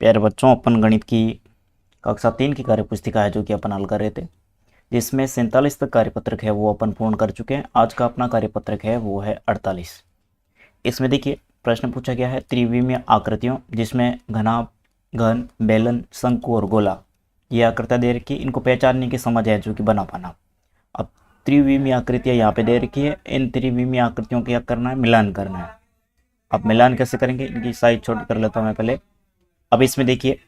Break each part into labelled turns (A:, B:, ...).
A: प्यारे बच्चों, अपन गणित की कक्षा 3 की कार्यपुस्तिका है जो कि अपन हल कर रहे थे, जिसमें 47 तक कार्यपत्रक है वो अपन पूर्ण कर चुके हैं। आज का अपना कार्यपत्रक है वो है 48। इसमें देखिए प्रश्न पूछा गया है त्रिविमीय आकृतियों, जिसमें घनाभ, घन, बेलन, शंकु और गोला ये आकृतियाँ दे रखी है। इनको पहचानने की समझ है जो कि बना पाना। अब त्रिविमीय आकृतियाँ यहाँ पे दे रखी है, इन त्रिविमीय आकृतियों का क्या करना है, मिलान करना है। अब मिलान कैसे करेंगे, इनकी साइज छोटी कर लेता हूँ मैं पहले। अब इसमें देखिए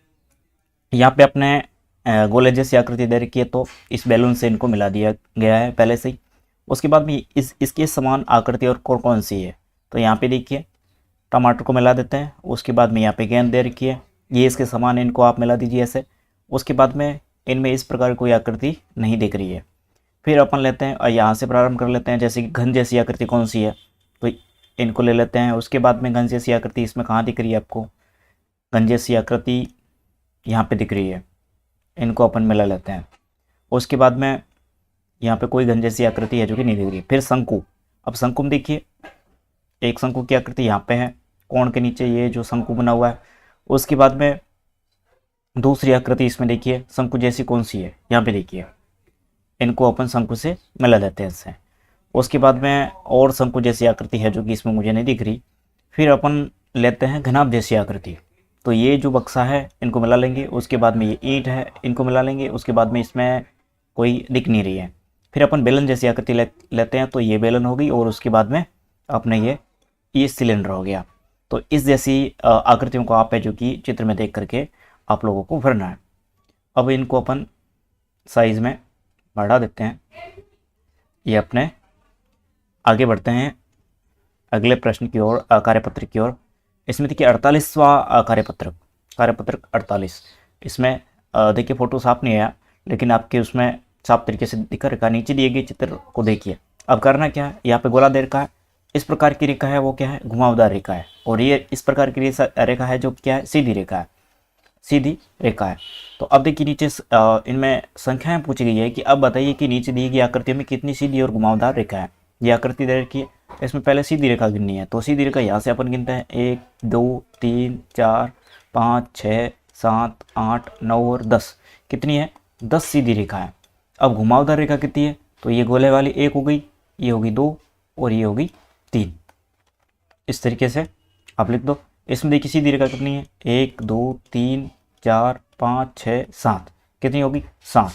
A: यहाँ पे अपने गोले जैसी आकृति दे रखी है, तो इस बैलून से इनको मिला दिया गया है पहले से ही। उसके बाद में इसके समान आकृति और कौन सी है, तो यहाँ पे देखिए टमाटर को मिला देते हैं। उसके बाद में यहाँ पे गेंद दे रखी है, ये इसके समान है, इनको आप मिला दीजिए ऐसे। उसके बाद में इनमें इस प्रकार कोई आकृति नहीं दिख रही है। फिर अपन लेते हैं और यहाँ से प्रारंभ कर लेते हैं, जैसे कि घन जैसी आकृति कौन सी है, तो इनको ले लेते हैं। उसके बाद में घन जैसी आकृति इसमें कहाँ दिख रही है आपको, घन जैसी आकृति यहाँ पे दिख रही है, इनको अपन मिला लेते हैं। उसके बाद में यहाँ पे कोई घन जैसी आकृति है जो कि नहीं दिख रही है। फिर शंकु, अब शंकु में देखिए एक शंकु की आकृति यहाँ पे है, कोण के नीचे ये जो शंकु बना हुआ है। उसके बाद में दूसरी आकृति इसमें देखिए शंकु जैसी कौन सी है, यहाँ पे देखिए, इनको अपन शंकु से मिला देते हैं इससे। उसके बाद में और शंकु जैसी आकृति है जो कि इसमें मुझे नहीं दिख रही। फिर अपन लेते हैं घनाभ जैसी आकृति, तो ये जो बक्सा है इनको मिला लेंगे। उसके बाद में ये ईंट है, इनको मिला लेंगे। उसके बाद में इसमें कोई दिख नहीं रही है। फिर अपन बेलन जैसी आकृति लेते हैं, तो ये बेलन हो गई। और उसके बाद में अपने ये सिलेंडर हो गया। तो इस जैसी आकृतियों को आप है जो कि चित्र में देख करके आप लोगों को भरना है। अब इनको अपन साइज में बढ़ा देते हैं। ये अपने आगे बढ़ते हैं अगले प्रश्न की ओर, कार्यपत्र की ओर। इसमें देखिए 48वां कार्यपत्रक 48। इसमें देखिए फोटो साफ नहीं आया, लेकिन आपके उसमें साफ तरीके से दिखा रखा। नीचे दिए गए चित्र को देखिए। अब करना क्या है, यहाँ पे गोला दे रखा है, इस प्रकार की रेखा है वो क्या है, घुमावदार रेखा है। और ये इस प्रकार की रेखा है जो क्या है, सीधी रेखा है, सीधी रेखा है। तो अब देखिए नीचे इनमें संख्याएं पूछी गई है कि अब बताइए कि नीचे दी गई आकृति में कितनी सीधी और घुमावदार रेखा है। ये आकृति दे रखी है, इसमें पहले सीधी रेखा गिननी है। तो सीधी रेखा यहाँ से अपन गिनते हैं 1 2 3 4 5 6 7 8 9 और 10। कितनी है, 10 सीधी रेखा है। अब घुमावदार रेखा कितनी है, तो ये गोले वाली 1 हो गई, ये होगी 2 और ये होगी 3। इस तरीके से आप लिख दो। इसमें देखिए सीधी रेखा कितनी है, 1 2 3 4 5 6 7। कितनी होगी, 7।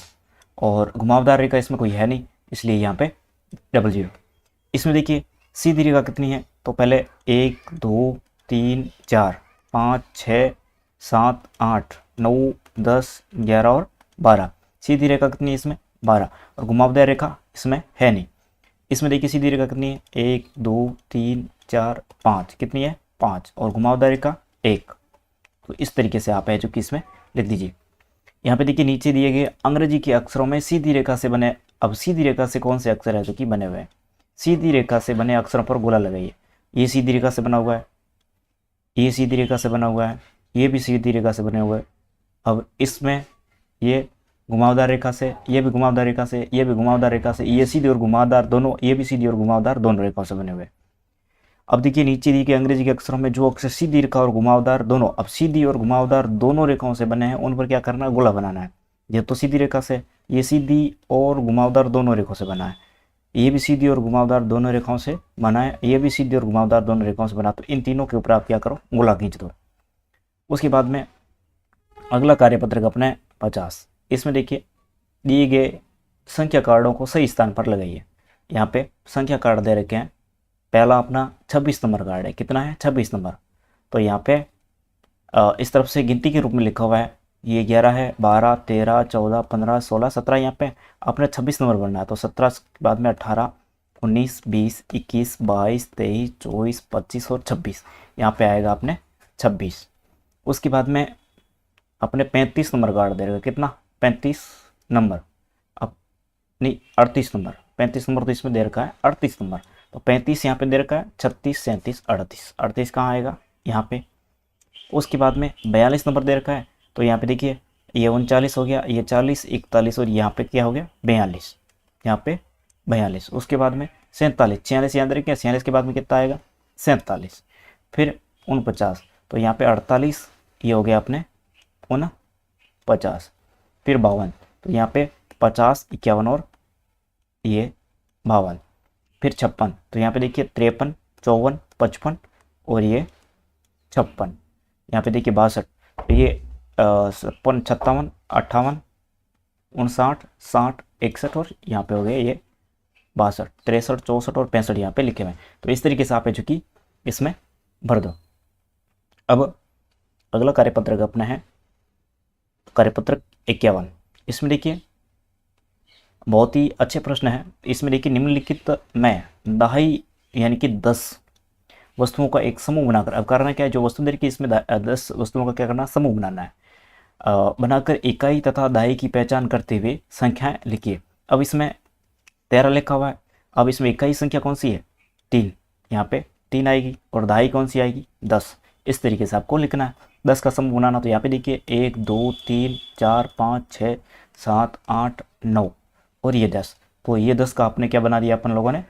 A: और घुमावदार रेखा इसमें कोई है नहीं, इसलिए यहाँ पे 00। इसमें देखिए सीधी रेखा कितनी है, तो पहले 1 2 3 4 5 6 7 8 9 10 11 और 12। सीधी रेखा कितनी है इसमें, 12। और घुमावदार रेखा इसमें है नहीं। इसमें देखिए सीधी रेखा कितनी है, 1 2 3 4 5। कितनी है, 5। और घुमावदार रेखा 1। तो इस तरीके से आप है जो कि इसमें लिख दीजिए। यहाँ पे देखिए नीचे दिए गए अंग्रेजी के अक्षरों में सीधी रेखा से बने। अब सीधी रेखा से कौन से अक्षर है जो कि बने हुए हैं, सीधी रेखा से बने अक्षरों पर गोला लगाइए। ये सीधी रेखा से बना हुआ है, ये सीधी रेखा से बना हुआ है, ये भी सीधी रेखा से बने हुए हैं। अब इसमें ये घुमावदार रेखा से, ये भी घुमावदार रेखा से, ये भी घुमावदार रेखा से, ये सीधी और घुमावदार दोनों, ये भी सीधी और घुमावदार दोनों रेखाओं से बने हुए। अब देखिए नीचे दी गई अंग्रेजी के अक्षरों में जो अक्षर सीधी रेखा और घुमावदार दोनों, अब सीधी और घुमावदार दोनों रेखाओं से बने हैं, उन पर क्या करना है, गोला बनाना है। ये तो सीधी रेखा से, ये सीधी और घुमावदार दोनों रेखाओं से बना है, ये भी सीधी और घुमावदार दोनों रेखाओं से बना है, ये भी सीधी और घुमावदार दोनों रेखाओं से बना। तो इन तीनों के ऊपर आप क्या करो, गोला खींच दो। उसके बाद में अगला कार्यपत्रक अपने 50। इसमें देखिए दिए गए संख्या कार्डों को सही स्थान पर लगाइए। यहाँ पे संख्या कार्ड दे रखे हैं। पहला अपना 26 नंबर कार्ड है, कितना है, 26 नंबर। तो यहाँ पे इस तरफ से गिनती के रूप में लिखा हुआ है, ये 11 है, 12 13 14 15 16 17। यहाँ पे अपने 26 नंबर बनना है, तो 17 के बाद में 18 19 20 21 22 23 24 25 और 26। यहाँ पे आएगा अपने 26। उसके बाद में अपने 35 नंबर कार्ड दे रहे, कितना, 35 नंबर। अब नहीं 38 नंबर, 35 नंबर तो इसमें दे रखा है, 38 नंबर। तो 35 यहाँ पे दे रखा है, 36 37 38। 38 कहाँ आएगा, यहाँ पे। उसके बाद में 42 नंबर दे रखा है, तो यहाँ पे देखिए ये 39 हो गया, ये 40 41 और यहाँ पे क्या हो गया, 42। यहाँ पे 42। उसके बाद में 47 46 यहाँ दे रखे, 46 के बाद में कितना आएगा, 47। फिर 49, तो यहाँ पे 48, ये हो गया अपने 49, फिर 52, तो यहाँ पे 50, 51 और ये 52, फिर 56, तो यहाँ पे देखिए 53, 54, 55 और ये 56, यहाँ पे देखिए 62, तो ये 56, 57, 58, 59, 60, 61 और यहाँ पे हो गए ये 62, 63, 64 और 65 यहाँ पे लिखे हुए हैं। तो इस तरीके से आप है जो कि इसमें भर दो। अब अगला कार्यपत्रक अपना है कार्यपत्रक 51। इसमें देखिए बहुत ही अच्छे प्रश्न है। इसमें देखिए निम्नलिखित में दहाई यानी कि 10 वस्तुओं का एक समूह बनाकर, अब करना क्या है, जो वस्तु देखिए इसमें 10 वस्तुओं का क्या करना, समूह बनाना है। बनाकर इकाई तथा दहाई की पहचान करते हुए संख्याएं लिखिए। अब इसमें 13 लिखा हुआ है। अब इसमें इकाई संख्या कौन सी है, 3, यहाँ पे 3 आएगी, और दहाई कौन सी आएगी, 10। इस तरीके से आपको लिखना है 10 का समूह बनाना। तो यहाँ पे देखिए 1 2 3 4 5 6 7 8 9 और ये 10। तो ये 10 का आपने क्या बना दिया अपन लोगों ने,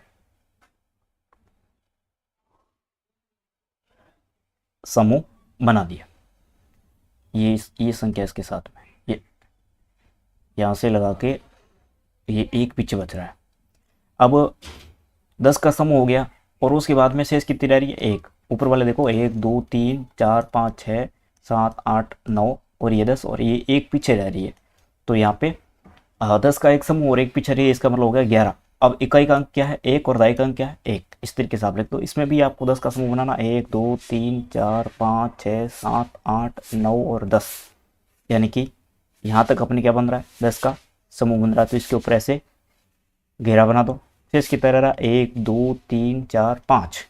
A: समूह बना दिया। ये संख्या इसके साथ में, ये यहाँ से लगा के ये एक पीछे बच रहा है। अब 10 का समूह हो गया और उसके बाद में शेष कितनी रह रही है, एक। ऊपर वाले देखो 1 2 3 4 5 6 7 8 9 और ये 10 और ये एक पीछे रह रही है। तो यहाँ पे 10 का एक समूह और एक पीछे रही है, इसका मतलब हो गया 11। अब इकाई का अंक क्या है, 1 और दहाई का अंक क्या है, 1। इस तरीके से आप लिख दो। इसमें भी आपको 10 का समूह बनाना, 1 2 3 4 5 6 7 8 9 और 10, यानी कि यहाँ तक अपने क्या बन रहा है, 10 का समूह बन रहा है। तो इसके ऊपर ऐसे घेरा बना दो। फिर इसकी तरह रहा 1 2 3 4 5,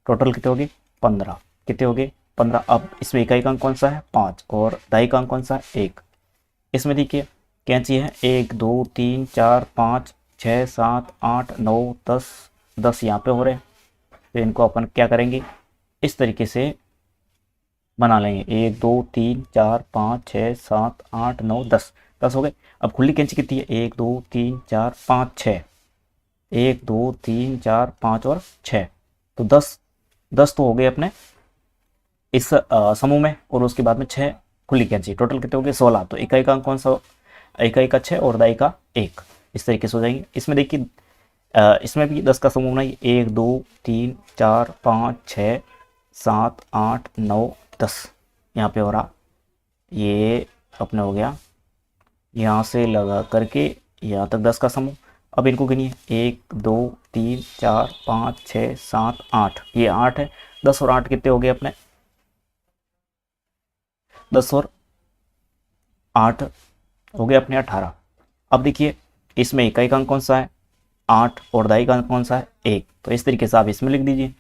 A: टोटल कितने हो गए, 15। कितने हो गए, 15। अब इसमें इकाई का अंक कौन सा है, 5 और दहाई का अंक कौन सा है, 1। इसमें देखिए कैंची है 1 2 3 4 5 6 7 8 9 10, 10 यहाँ पे हो रहे हैं। तो इनको अपन क्या करेंगे, इस तरीके से बना लेंगे, 1 2 3 4 5 6 7 8 9 10, 10 हो गए। अब खुली कैंची कितनी है, 1 2 3 4 5 6, 1 2 3 4 5 और 6, तो 10 तो हो गए अपने इस समूह में। और उसके बाद में 6 खुली कैंची, टोटल कितने हो गए, 16। तो इकाई का अंक कौन सा, इकाई का 6 और दहाई का 1। इस तरीके से हो जाएंगे। इसमें देखिए इसमें भी 10 का समूह बनाइए, 1 2 3 4 5 6 7 8 9 10, यहाँ पे हो रहा, ये अपने हो गया यहाँ से लगा करके यहाँ तक 10 का समूह। अब इनको गिनिए, 1 2 3 4 5 6 7 8, ये 8 है। 10 और 8 कितने हो गए अपने, 10 और 8 हो गए अपने 18। अब देखिए इसमें इकाई का अंक कौन सा है, 8 और दहाई का अंक कौन सा है, 1। तो इस तरीके से आप इसमें लिख दीजिए।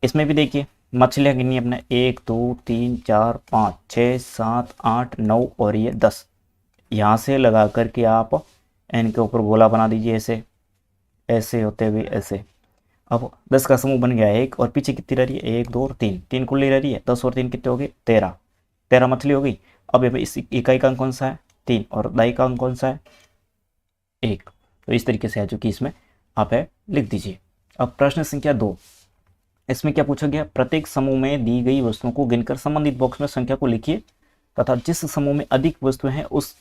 A: इसमें भी देखिए मछलियाँ गिनी अपने, 1 2 3 4 5 6 7 8 9 और ये 10। यहाँ से लगा करके आप इनके ऊपर गोला बना दीजिए, ऐसे ऐसे होते हुए ऐसे। अब 10 का समूह बन गया 1, और पीछे कितनी रह रही है, 1 2 और 3, 3 कुल्ली रह रही है। 10 और 3 कितने हो गए, 13, 13 मछली हो गई। अब इस इकाई का अंक कौन सा है, 3 और दहाई का अंक कौन सा है, 1। तो इस तरीके से है जो कि इसमें आप है लिख दीजिए। अब प्रश्न संख्या 2, इसमें क्या पूछा गया, प्रत्येक समूह में दी गई वस्तुओं को गिनकर संबंधित बॉक्स में संख्या को लिखिए तथा जिस समूह में अधिक वस्तुएं हैं उस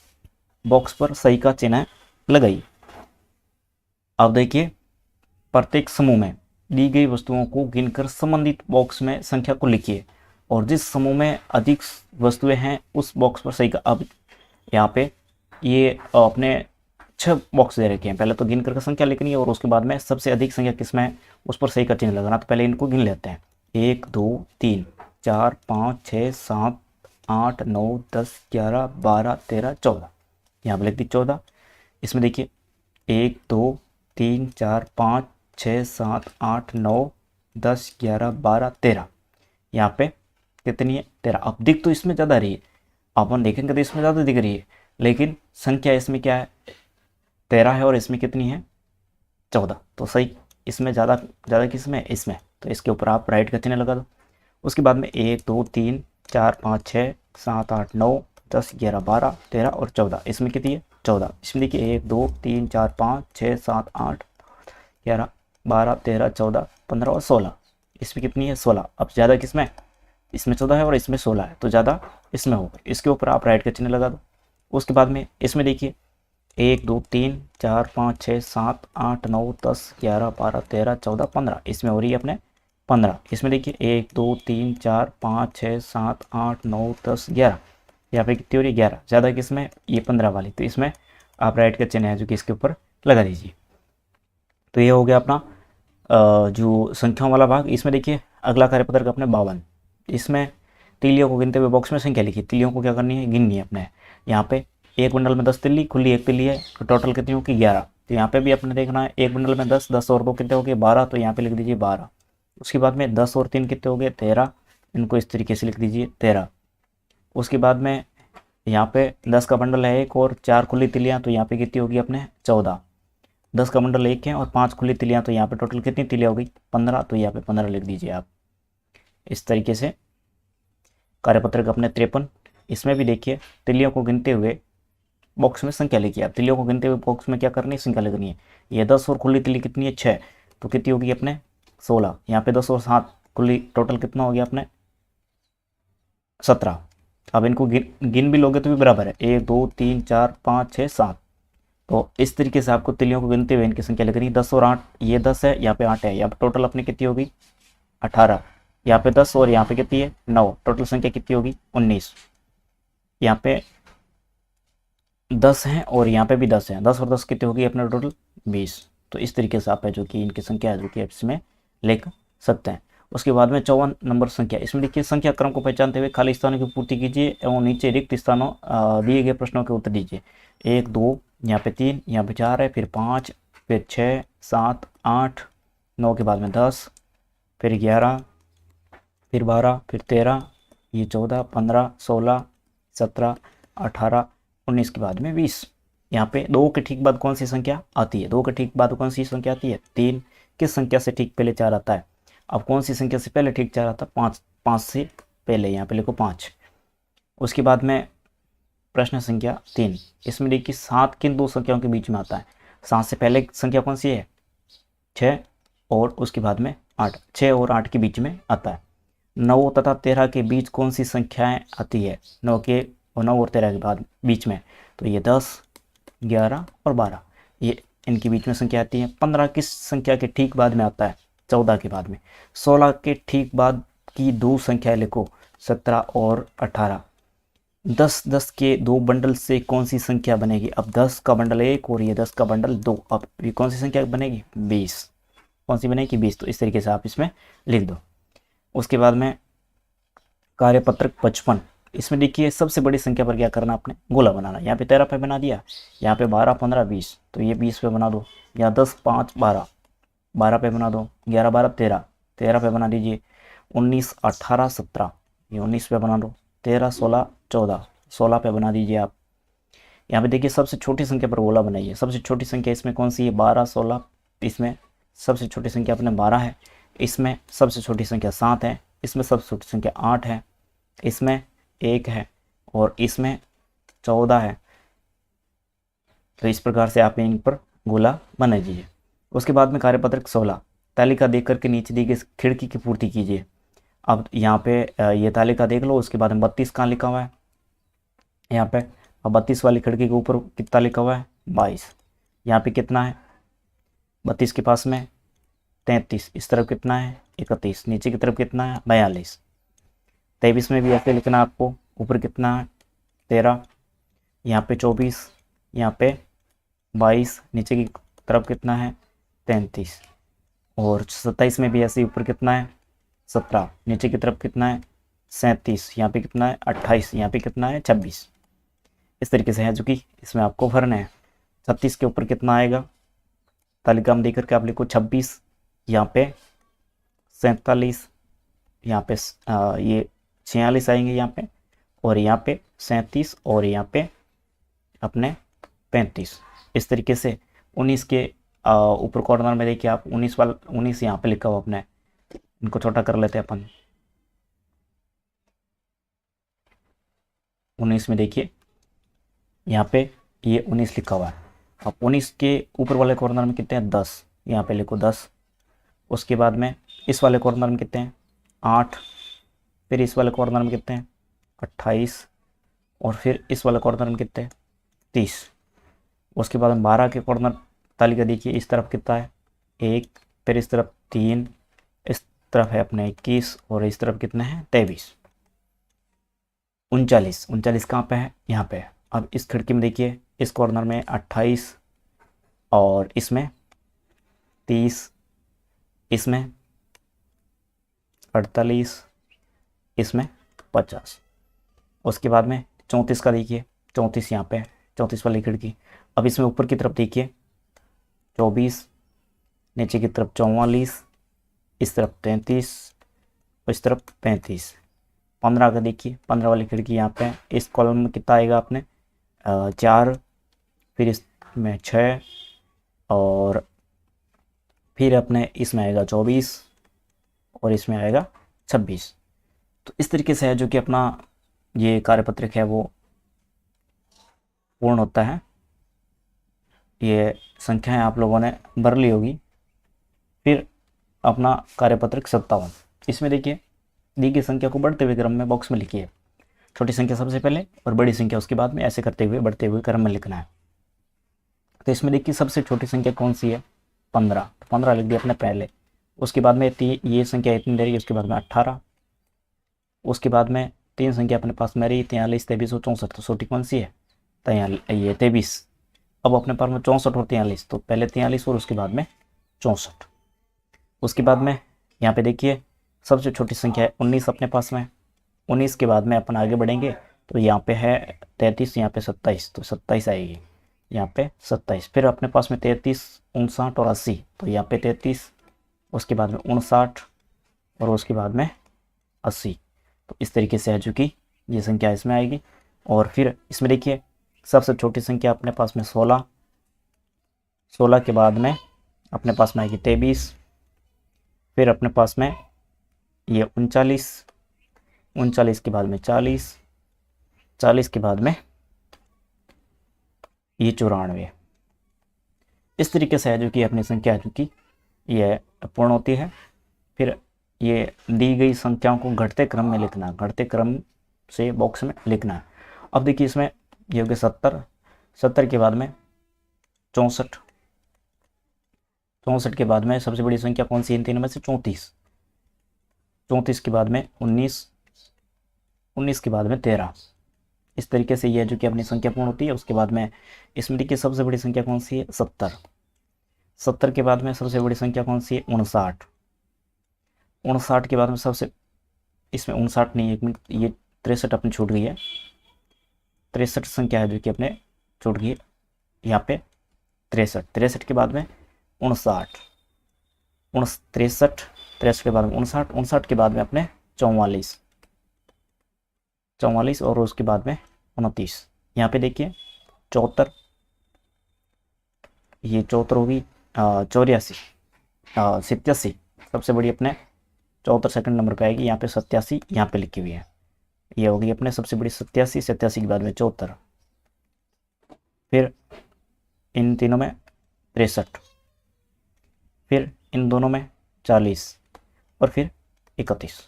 A: बॉक्स पर सही का चिन्ह लगाइए। अब देखिए प्रत्येक समूह में दी गई वस्तुओं को गिनकर संबंधित बॉक्स में संख्या को लिखिए और जिस समूह में अधिक वस्तुएं हैं उस बॉक्स पर सही का। अब यहाँ पे ये अपने 6 बॉक्स दे रखे हैं, पहले तो गिन कर संख्या लिखनी है और उसके बाद में सबसे अधिक संख्या किसमें है उस पर सही का चिन्ह लगाना। तो पहले इनको गिन लेते हैं, 1 2 3 4 5 6 7 8 9 10 11 12 13 14, यहाँ पर लिख दी 14। इसमें देखिए 1 2 3 4 5 6 7 8 9 10 11 12 13, यहाँ पे कितनी है, 13। अब दिख तो इसमें ज़्यादा रही है, अपन देखेंगे तो इसमें ज़्यादा दिख रही है, लेकिन संख्या इसमें क्या है, 13 है और इसमें कितनी है, 14। तो सही इसमें ज़्यादा किसमें, इसमें। तो इसके ऊपर आप राइट का चिन्ह लगा दो। उसके बाद में 1 2 3 4 5 6 7 8 9 10 11 12 13 और 14, इसमें कितनी है, 14। इसमें देखिए 1 2 3 4 5 6 7 8 11 12 13 14 15 और 16, इसमें कितनी है, 16। अब ज़्यादा किसमें, इसमें 14 है और इसमें 16 है, तो ज़्यादा इसमें होगा। इसके ऊपर आप राइट का चिन्ह लगा दो। उसके बाद में इसमें देखिए 1 2 3 4 5 6 7 8 9 10 11 12 13 14 15, इसमें हो रही है अपने 15। इसमें देखिए 1 2 3 4 5 6 7 8 9 10 11, यहाँ पे कितनी हो रही है 11, ज़्यादा किसमें ये 15 वाली, तो इसमें आप राइट का चिन्ह है जो कि इसके ऊपर लगा दीजिए। तो ये हो गया अपना जो संख्याओं वाला भाग। इसमें देखिए अगला कार्यपत्र का अपने 52, इसमें तिल्लियों को गिनते हुए बॉक्स में संख्या लिखी। तिल्लियों को क्या करनी है, गिननी है अपने। यहाँ पे एक बंडल में 10 तिल्ली, खुली एक तिल्ली है, तो टोटल कितनी होगी 11। तो यहाँ पे भी अपने देखना है, एक बंडल में 10, 10 और 2 कितने हो गए 12, तो यहाँ पे लिख दीजिए 12। उसके बाद में 10 और 3 कितने हो गए 13, इनको इस तरीके से लिख दीजिए 13। उसके बाद में यहाँ पे 10 का बंडल है एक और 4 खुली तिल्लियाँ, तो यहाँ पे कितनी होगी अपने 14। 10 का बंडल एक है और 5 खुली तिल्लियाँ, तो यहाँ पे टोटल कितनी तिल्लियाँ हो गई 15, तो यहाँ पे 15 लिख दीजिए आप। इस तरीके से कार्यपत्र का अपने 53, इसमें भी देखिए तिल्लियों को गिनते हुए बॉक्स में संख्या लिखिए। आप तिल्लियों को गिनते हुए बॉक्स में क्या करनी है, संख्या लिखनी है। ये 10 और खुली तिल्ली कितनी है 6, तो कितनी होगी अपने 16। यहाँ पे 10 और 7 खुली, टोटल कितना हो गया अपने 17। अब इनको गिन भी लोगे तो भी बराबर है, 1 2 3 4 5 6 7। तो इस तरीके से आपको तिल्लियों को गिनते हुए इनकी संख्या लिखनी है। 10 और 8, ये 10 है, यहाँ पे 8 है, यहाँ पे टोटल अपनी कितनी होगी 18। यहाँ पे 10 और यहाँ पे कितनी है 9, टोटल संख्या कितनी होगी 19। यहाँ पे 10 हैं और यहाँ पे भी 10 हैं, 10 और 10 कितनी होगी अपने टोटल 20। तो इस तरीके से आप है जो कि इनकी संख्या है जो कि आप इसमें लिख सकते हैं। उसके बाद में 54 नंबर संख्या, इसमें देखिए संख्या क्रम को पहचानते हुए खाली स्थानों की पूर्ति कीजिए एवं नीचे रिक्त स्थानों दिए गए प्रश्नों के उत्तर दीजिए। 1 2, यहाँ पे 3, यहाँ पे 4 है, फिर 5, फिर 6 7 8 9 के बाद में 10, फिर 11, फिर 12, फिर 13, ये 14 15 16 17 18 19 के बाद में 20। यहाँ पे 2 के ठीक बाद कौन सी संख्या आती है, 2 के ठीक बाद कौन सी संख्या आती है 3। किस संख्या से ठीक पहले 4 आता है, अब कौन सी संख्या से पहले ठीक 4 आता है 5, 5 से पहले, यहाँ पे लिखो 5। उसके बाद में प्रश्न संख्या 3, इसमें देखिए 7 किन दो संख्याओं के बीच में आता है। 7 से पहले संख्या कौन सी है 6, और उसके बाद में 8, 6 और 8 के बीच में आता है। 9 तथा 13 के बीच कौन सी संख्याएं आती है, 9 और 13 के बाद बीच में, तो ये 10 11 और 12, ये इनके बीच में संख्या आती है। 15 किस संख्या के ठीक बाद में आता है 14 के बाद में। 16 के ठीक बाद की दो संख्याएं लिखो 17 और 18। 10 10 के दो बंडल से कौन सी संख्या बनेगी, अब 10 का बंडल 1 और ये 10 का बंडल 2, अब ये कौन सी संख्या बनेगी 20, कौन सी बनेगी 20। तो इस तरीके से आप इसमें लिख दो। उसके बाद में कार्यपत्रक 55, इसमें देखिए सबसे बड़ी संख्या पर क्या करना आपने गोला बनाना। यहाँ पे 13 पे बना दिया, यहाँ पे 12 15 20, तो ये 20 पे बना दो। यहाँ 10 5 12, 12 पे बना दो। 11 12 13, 13 पे बना दीजिए। 19 18 17, ये 19 पे बना दो। 13 16 14, 16 पे बना दीजिए आप। यहाँ पे देखिए सबसे छोटी संख्या पर गोला बनाइए। सबसे छोटी संख्या इसमें कौन सी है 12 16, इसमें सबसे छोटी संख्या अपने 12 है, इसमें सबसे छोटी संख्या 7 है, इसमें सबसे छोटी संख्या 8 है, इसमें 1 है और इसमें 14 है। तो इस प्रकार से आप इन पर गोला बना दीजिए। उसके बाद में कार्यपत्रक 16, तालिका देख करके नीचे दी गई खिड़की की पूर्ति कीजिए। अब यहाँ पे ये तालिका देख लो। उसके बाद में 32 कहाँ लिखा हुआ है यहाँ पे, अब 32 वाली खिड़की के ऊपर कितना लिखा हुआ है 22। यहाँ पे कितना है 32 के पास में 33, इस तरफ कितना है 31, नीचे की तरफ कितना है 42। 23 में भी ऐसे लिखना आपको, ऊपर कितना है 13, यहाँ पे 24, यहाँ पे 22, नीचे की तरफ कितना है 33, और 27 में भी ऐसे ऊपर कितना है 17, नीचे की तरफ कितना है 37, यहाँ पे कितना है 28, यहाँ पे कितना है 26। इस तरीके से है जो कि इसमें आपको भरना है। 36 के ऊपर कितना आएगा तालिका में देकर के आप लिखो 26, यहाँ पे 47, यहाँ पे ये 46 आएंगे यहाँ पे, और यहाँ पे 37, और यहाँ पे अपने 35। इस तरीके से 19 के ऊपर कॉर्नर में देखिए आप 19 यहाँ पे लिखा हुआ अपने, इनको छोटा कर लेते हैं अपन। 19 में देखिए यहाँ पे ये 19 लिखा हुआ है। अब 19 के ऊपर वाले कॉर्नर में कितने हैं 10, यहाँ पे लिखो 10। उसके बाद में इस वाले कॉर्नर में कितने हैं 8, फिर इस वाले कॉर्नर में कितने हैं 28, और फिर इस वाले कॉर्नर में कितने हैं 30। उसके बाद हम 12 के कॉर्नर तालिका देखिए, इस तरफ कितना है 1, फिर इस तरफ 3, इस तरफ है अपने 21, और इस तरफ कितने हैं 23। 39 कहाँ पे है यहाँ पे है। अब इस खिड़की में देखिए, इस कॉर्नर में 28, और इसमें 30, इसमें 48, इसमें 50। उसके बाद में 34 का देखिए, 34 यहाँ पे है, 34 वाली खिड़की। अब इसमें ऊपर की तरफ देखिए 24, नीचे की तरफ 44, इस तरफ 33, इस तरफ 35। 15 का देखिए, 15 वाली खिड़की यहाँ पे है। इस कॉलम में कितना आएगा आपने 4, फिर इसमें 6, और फिर अपने इसमें आएगा 24, और इसमें आएगा 26। तो इस तरीके से है जो कि अपना ये कार्यपत्रक है वो पूर्ण होता है। ये संख्याएं आप लोगों ने भर ली होगी। फिर अपना कार्यपत्रक 57, इसमें देखिए दी गई संख्या को बढ़ते हुए क्रम में बॉक्स में लिखिए। छोटी संख्या सबसे पहले और बड़ी संख्या उसके बाद में, ऐसे करते हुए बढ़ते हुए क्रम में लिखना है। तो इसमें देखिए सबसे छोटी संख्या कौन सी है 15, तो 15 लिख दिया अपने पहले। उसके बाद में ये संख्या इतनी ले रही है, उसके बाद में 18, उसके बाद में 3 संख्या अपने पास में रही 43, 23 और 64। तो छोटी कौन सी है ये 23। अब अपने पास में 64 और 43, तो पहले 43 और उसके बाद में 64। उसके बाद में यहाँ पे देखिए सबसे छोटी संख्या है 19 अपने पास में। 19 के बाद में अपन आगे बढ़ेंगे तो यहाँ पे है 33, यहाँ पे 27, तो 27 आएगी, यहाँ पे 27। फिर अपने पास में 33, 59 और 80, तो यहाँ पे 33, उसके बाद में 59, और उसके बाद में 80। तो इस तरीके से है जो कि ये संख्या इसमें आएगी। और फिर इसमें देखिए सबसे छोटी संख्या अपने पास में 16, 16 के बाद में अपने पास में आएगी 23, फिर अपने पास में ये 39, 39 के बाद में 40, 40 के बाद में ये 94। इस तरीके से है जो कि अपनी संख्या है जो कि ये पूर्ण होती है। फिर ये दी गई संख्याओं को घटते क्रम में लिखना, घटते क्रम से बॉक्स में लिखना है। अब देखिए इसमें ये हो गया 70, 70 के बाद में 64, 64 के बाद में सबसे बड़ी संख्या कौन सी है इन तीनों में से 34, 34 के बाद में 19, 19 के बाद में 13। इस तरीके से ये जो कि अपनी संख्या पूर्ण होती है। उसके बाद में इसमें देखिए सबसे बड़ी संख्या कौन सी है 70, 70 के बाद में सबसे बड़ी संख्या कौन सी है 59, 59 के बाद में सबसे, इसमें 59 नहीं, 1 मिनट, ये 63 अपनी छूट गई है, 63 संख्या है जो कि अपने छूट गई है यहाँ पे 63, 63 के बाद में 59, 63, 63 के बाद में 59, 59 के बाद में अपने 44, 44 और उसके बाद में 29। यहाँ पे देखिए 74, ये 74 होगी 84, 87 सबसे बड़ी अपने 74 सेकंड नंबर पे आएगी। यहाँ पे 87 यहाँ पे लिखी हुई है, ये होगी अपने सबसे बड़ी 87, 87 के बाद में 74, फिर इन तीनों में 63, फिर इन दोनों में 40 और फिर 31,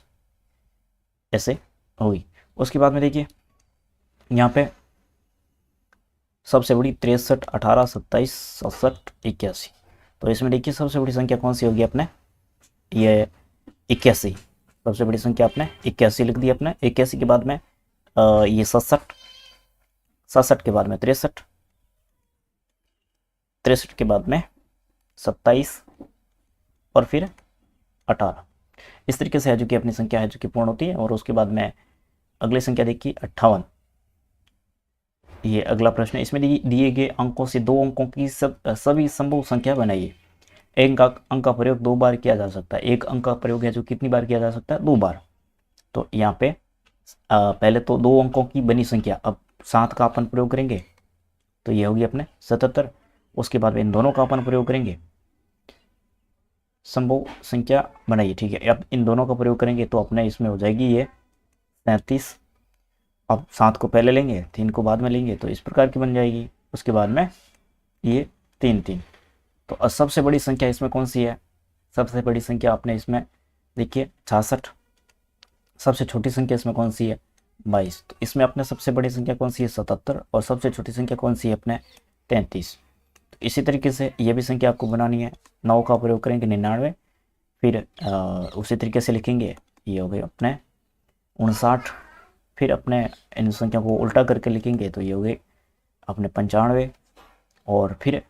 A: ऐसे होगी। उसके बाद में देखिए यहाँ पे सबसे बड़ी 63, 18, 27, 67, 81। तो इसमें देखिए सबसे बड़ी संख्या कौन सी होगी अपने ये 81, सबसे बड़ी संख्या आपने 81 लिख दी अपने। 81 के बाद में ये 67, 67 के बाद में 63, 63 के बाद में 27 और फिर 18। इस तरीके से है जो कि अपनी संख्या है जो कि पूर्ण होती है। और उसके बाद में अगली संख्या देखिए 58, ये अगला प्रश्न है। इसमें दिए गए अंकों से 2 अंकों की सभी संभव संख्या बनाइए। एक अंक का प्रयोग 2 बार किया जा सकता है। एक अंक का प्रयोग है जो कितनी बार किया जा सकता है 2 बार। तो यहाँ पे पहले तो 2 अंकों की बनी संख्या, अब 7 का अपन प्रयोग करेंगे तो ये होगी अपने 77। उसके बाद इन दोनों का अपन प्रयोग करेंगे, संभव संख्या बनाइए, ठीक है। अब इन दोनों का प्रयोग करेंगे तो अपने इसमें हो जाएगी ये 37। अब 7 को पहले लेंगे, 3 को बाद में लेंगे, तो इस प्रकार की बन जाएगी। उसके बाद में ये 3 3। तो सबसे बड़ी संख्या इसमें कौन सी है? सबसे बड़ी संख्या आपने इसमें देखिए 66, सबसे छोटी संख्या इसमें कौन सी है 22। तो इसमें अपने सबसे बड़ी संख्या कौन सी है 77 और सबसे छोटी संख्या कौन सी है अपने 33। तो इसी तरीके से ये भी संख्या आपको बनानी है। 9 का प्रयोग करेंगे 99, फिर उसी तरीके से लिखेंगे, ये हो गए अपने 59, फिर अपने इन संख्या को उल्टा करके लिखेंगे तो ये हो गए अपने 95, और फिर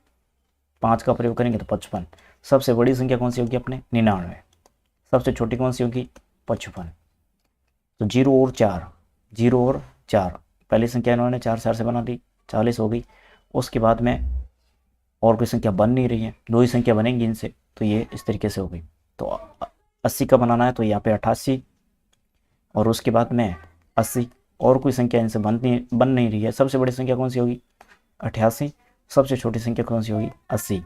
A: 5 का प्रयोग करेंगे तो 55। सबसे बड़ी संख्या कौन सी होगी अपने 99, सबसे छोटी कौन सी होगी 55। तो 0 और 4, 0 और 4, पहली संख्या इन्होंने 4 4 से बना दी, 40 हो गई। उसके बाद में और कोई संख्या बन नहीं रही है, 2 ही संख्या बनेंगी इनसे, तो ये इस तरीके से हो गई। तो 80 का बनाना है तो यहाँ पे 88, और उसके बाद में 80, और कोई संख्या इनसे बन नहीं रही है। सबसे बड़ी संख्या कौन सी होगी 88, सबसे छोटी संख्या कौन सी होगी 80।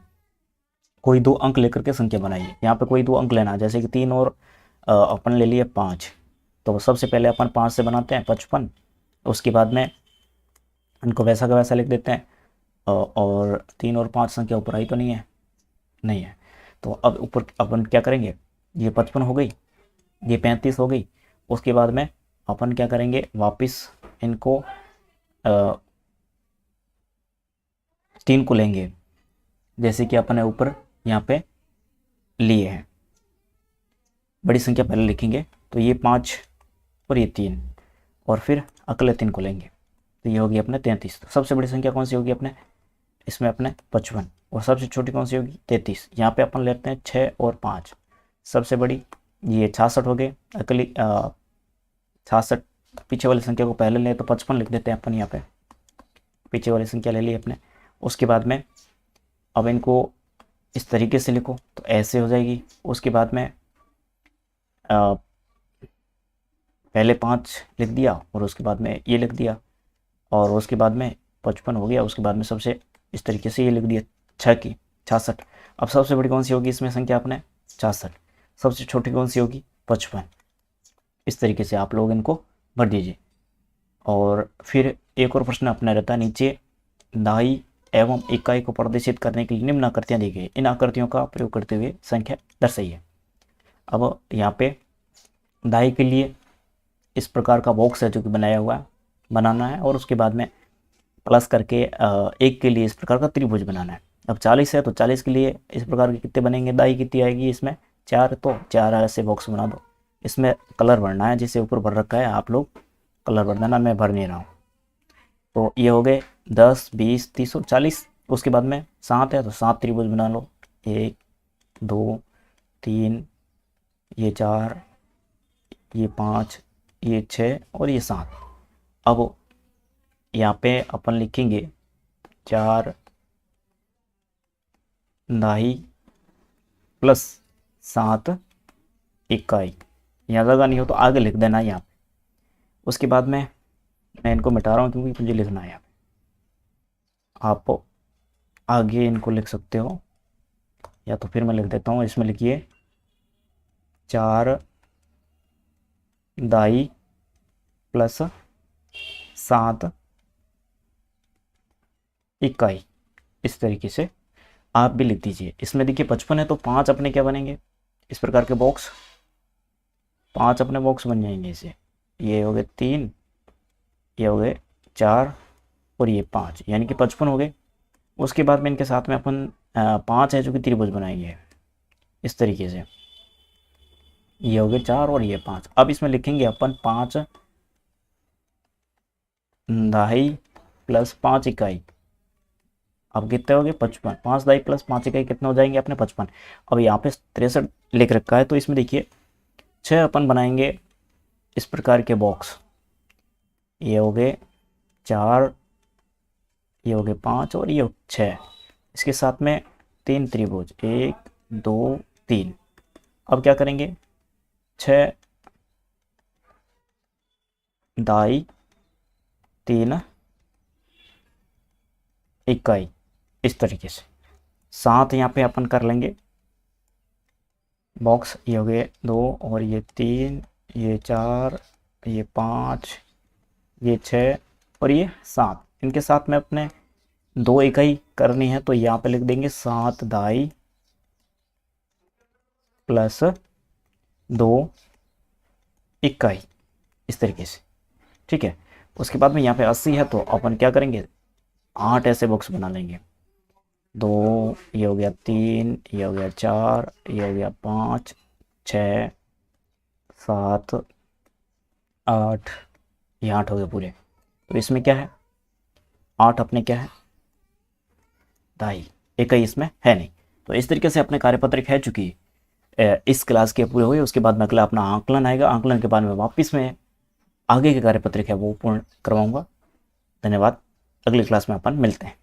A: कोई 2 अंक लेकर के संख्या बनाइए। यहाँ पे कोई 2 अंक लेना है, जैसे कि 3 और अपन ले लिए 5, तो सबसे पहले अपन 5 से बनाते हैं 55, उसके बाद में इनको वैसा का वैसा लिख देते हैं, और 3 और 5 संख्या ऊपर आई तो नहीं है, नहीं है। तो अब ऊपर अपन क्या करेंगे, ये 55 हो गई, ये 35 हो गई। उसके बाद में अपन क्या करेंगे, वापस इनको 3 को लेंगे, जैसे कि अपन ऊपर यहाँ पे लिए हैं। बड़ी संख्या पहले लिखेंगे, तो ये 5 और ये 3, और फिर अगले 3 को लेंगे, तो ये होगी अपने 33। तो सबसे बड़ी संख्या कौन सी होगी अपने इसमें अपने 55, और सबसे छोटी कौन सी होगी 33। यहाँ पे अपन लेते हैं 6 और 5, सबसे बड़ी ये 66 हो गए। अगली 66, पीछे वाली संख्या को पहले ले तो 55 लिख देते हैं अपन, यहाँ पे पीछे वाली संख्या ले ली अपने। उसके बाद में अब इनको इस तरीके से लिखो तो ऐसे हो जाएगी। उसके बाद में पहले 5 लिख दिया, और उसके बाद में ये लिख दिया, और उसके बाद में 55 हो गया। उसके बाद में सबसे इस तरीके से ये लिख दिया 6 की 66। अब सबसे बड़ी कौन सी होगी इसमें संख्या अपने 66, सबसे छोटी कौन सी होगी 55। इस तरीके से आप लोग इनको भर दीजिए। और फिर एक और प्रश्न अपना रहता है, नीचे दहाई एवं इकाई को प्रदर्शित करने के लिए निम्न आकृतियाँ दी गई, इन आकृतियों का प्रयोग करते हुए संख्या दर्शाइए। अब यहाँ पे दहाई के लिए इस प्रकार का बॉक्स है जो कि बनाया हुआ है, बनाना है, और उसके बाद में प्लस करके एक के लिए इस प्रकार का त्रिभुज बनाना है। अब 40 है तो 40 के लिए इस प्रकार के कितने बनेंगे, दाई कितनी आएगी इसमें 4, तो 4 ऐसे बॉक्स बना दो। इसमें कलर भरना है, जिसे ऊपर भर रखा है आप लोग कलर भर देना, मैं भर नहीं रहा हूँ। तो ये हो गए 10, 20, 30 और 40। उसके बाद में 7 है तो 7 त्रिभुज बना लो, 1, 2, 3, ये 4, ये 5, ये 6 और ये 7। अब यहाँ पे अपन लिखेंगे 4 दहाई प्लस 7 इकाई। यहाँ जगह नहीं हो तो आगे लिख देना यहाँ पे। उसके बाद में मैं इनको मिटा रहा हूँ क्योंकि मुझे लिखना है यहाँ पे। आप आगे इनको लिख सकते हो, या तो फिर मैं लिख देता हूँ, इसमें लिखिए 4 दहाई प्लस 7 इकाई। इस तरीके से आप भी लिख दीजिए। इसमें देखिए 55 है तो 5 अपने क्या बनेंगे, इस प्रकार के बॉक्स 5 अपने बॉक्स बन जाएंगे इसे। ये हो गए 3, ये हो गए 4 और ये 5, यानी कि 55 हो गए। उसके बाद में इनके साथ में अपन 5 है जो कि त्रिभुज बनाएंगे इस तरीके से। ये हो गए 4 और ये 5। अब इसमें लिखेंगे अपन 5 दहाई प्लस 5 इकाई। अब कितने हो गए 55, 5 दहाई प्लस 5 इकाई कितने हो जाएंगे अपने 55। अब यहाँ पे 63 लिख रखा है, तो इसमें देखिए 6 अपन बनाएंगे इस प्रकार के बॉक्स। ये हो गए 4, ये हो गए 5 और ये 6। इसके साथ में 3 त्रिभुज, 1, 2, 3। अब क्या करेंगे 6 दहाई 3 इकाई, इस तरीके से 7 यहाँ पे अपन कर लेंगे बॉक्स। ये हो गए 2 और ये 3, ये 4, ये 5, ये 6 और ये 7। इनके साथ में अपने 2 इकाई करनी है, तो यहाँ पे लिख देंगे 7 दहाई प्लस 2 इकाई। इस तरीके से, ठीक है। उसके बाद में यहाँ पे 80 है तो अपन क्या करेंगे, 8 ऐसे बॉक्स बना लेंगे। 2, ये हो गया 3, ये हो गया 4, ये हो गया 5, 6, 7, 8, ये 8 हो गए पूरे। तो इसमें क्या है, 8 अपने क्या है, दाई, इकाई इसमें है नहीं। तो इस तरीके से अपने कार्यपत्रक है चुकी इस क्लास के पूरे हुए। उसके बाद में अगला अपना आंकलन आएगा, आंकलन के बाद में वापस में आगे के कार्यपत्रक है वो पूर्ण करवाऊंगा। धन्यवाद, अगली क्लास में अपन मिलते हैं।